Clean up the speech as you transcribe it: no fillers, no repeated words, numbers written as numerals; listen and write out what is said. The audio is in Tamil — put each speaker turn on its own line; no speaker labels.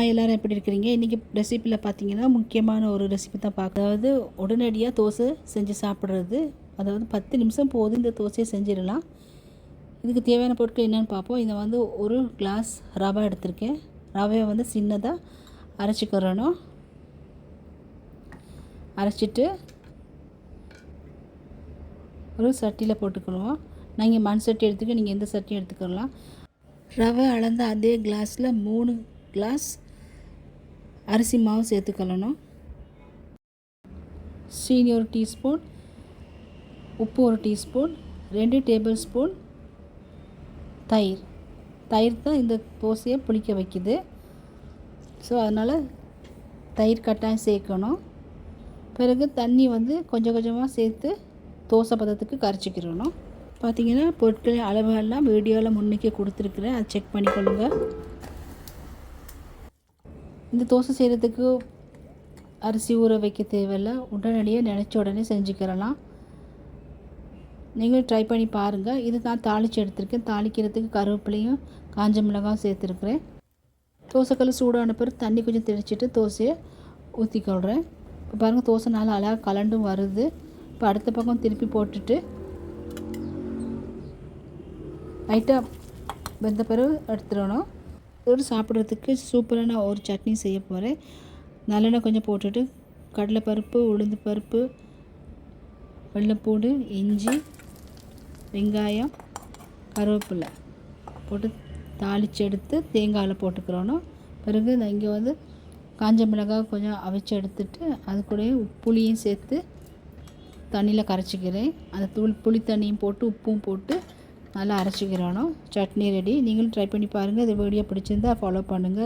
எல்லோரும் எப்படி இருக்கிறீங்க? இன்றைக்கி ரெசிப்பியில் பார்த்தீங்கன்னா முக்கியமான ஒரு ரெசிபி தான் அதாவது உடனடியாக தோசை செஞ்சு சாப்பிட்றது. அதாவது 10 நிமிஷம் போதும் இந்த தோசையை செஞ்சிடலாம். இதுக்கு தேவையான பொருட்கள் என்னென்னு பார்ப்போம். இதை வந்து ஒரு கிளாஸ் ரவை எடுத்திருக்கேன். ரவையை வந்து சின்னதாக அரைச்சிக்கிறணும். அரைச்சிட்டு ஒரு சட்டியில் போட்டுக்கணும். நீங்கள் மண் சட்டி எடுத்துக்க, நீங்கள் எந்த சட்டியும் எடுத்துக்கலாம். ரவை அளந்த அதே கிளாஸில் 3 கிளாஸ் அரிசி மாவு சேர்த்துக்கொள்ளணும். சீனி ஒரு டீஸ்பூன், உப்பு ஒரு டீஸ்பூன், 2 டேபிள் ஸ்பூன் தயிர் தான் இந்த தோசையை புளிக்க வைக்குது. ஸோ அதனால் தயிர் கட்டாயம் சேர்க்கணும். பிறகு தண்ணி வந்து கொஞ்சம் கொஞ்சமாக சேர்த்து தோசை பதத்துக்கு கரைச்சிக்கிறணும். பார்த்திங்கன்னா பொருட்களின் அளவுகள்லாம் வீடியோவில் முன்னுக்கே கொடுத்துருக்குறேன், அதை செக் பண்ணிக்கொள்ளுங்கள். இந்த தோசை செய்கிறதுக்கு அரிசி ஊற வைக்க தேவையில்லை, உடனடியாக நினச்ச உடனே செஞ்சுக்கிறலாம். நீங்களும் ட்ரை பண்ணி பாருங்கள். இது நான் தாளித்து எடுத்திருக்கேன். தாளிக்கிறதுக்கு கருவேப்பிலையும் காஞ்ச மிளகாயும் சேர்த்துருக்குறேன். தோசைக்கல் சூடான பிறகு தண்ணி கொஞ்சம் தெளிச்சிட்டு தோசையை ஊற்றிக்கொள்கிறேன். இப்போ பாருங்கள், தோசை நல்லா அழகாக கலண்டும் வருது. இப்போ அடுத்த பக்கம் திருப்பி போட்டுட்டு லைட்டாக வெந்த பிறகு எடுத்துடணும். இதோடு சாப்பிட்றதுக்கு சூப்பரான ஒரு சட்னி செய்ய போகிறேன். நல்லெண்ணெய் கொஞ்சம் போட்டுட்டு கடலைப்பருப்பு, உளுந்து பருப்பு, வெள்ளைப்பூண்டு, இஞ்சி, வெங்காயம், கருவேப்பிலை போட்டு தாளித்து எடுத்து தேங்காயில் போட்டுக்கிறோணும். பிறகு நான் இங்கே வந்து காஞ்ச மிளகாய் கொஞ்சம் அவிச்சு எடுத்துட்டு அது கூடயே புளியும் சேர்த்து தண்ணியில் கரைச்சிக்கிறேன். அந்த புளி தண்ணியும் போட்டு உப்பும் போட்டு நல்லா அரைச்சிக்கிறணும். சட்னி ரெடி. நீங்களும் ட்ரை பண்ணி பாருங்கள். இந்த வீடியோ பிடிச்சிருந்தா ஃபாலோ பண்ணுங்கள்.